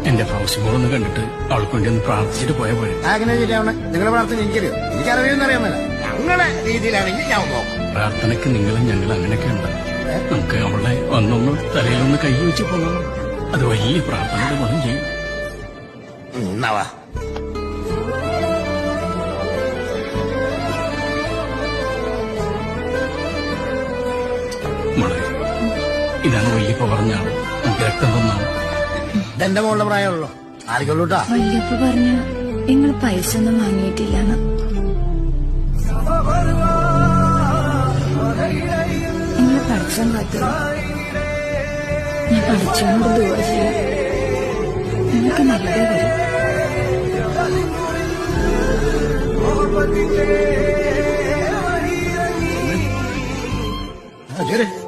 എന്റെ ഫൗസിമോളൊന്ന് കണ്ടിട്ട് അവൾക്ക് വേണ്ടി ഒന്ന് പ്രാർത്ഥിച്ചിട്ട് പോയ പോലെ. അങ്ങനെ ശരിയാവണേ. നിങ്ങളുടെ പ്രാർത്ഥന എനിക്കറിയോ? എനിക്കറിയുമെന്നറിയാമല്ല. ഞങ്ങളുടെ രീതിയിലാണെങ്കിൽ ഞാൻ നോക്കാം. പ്രാർത്ഥനയ്ക്ക് നിങ്ങളും ഞങ്ങൾ അങ്ങനെയൊക്കെ ഉണ്ട്. നമുക്ക് അവളെ ഒന്നൊന്ന് തലയിലൊന്ന് കൈ വെച്ച് പോകണം. അത് വലിയ പ്രാർത്ഥനയുടെ ഗുണം ചെയ്യും. എന്നാവാ മോളെ, ഇതാണ് വല്യപ്പ പറഞ്ഞ ആള്. നമുക്ക് രക്തം തന്നാണ്. ഇതെന്റെ മോളുടെ പ്രായമുള്ളൂ. ആർക്കുള്ളൂട്ടാ. വല്യപ്പ പറഞ്ഞു നിങ്ങൾ പൈസ ഒന്നും വാങ്ങിയിട്ടില്ലെന്ന്. നിങ്ങൾ പഠിച്ചാൻ കാത്തു. ഞാൻ പഠിച്ചോണ്ട് ദുആ ചെയ്യാം. നിങ്ങൾക്ക് നല്ലതേ വരും. ശരി.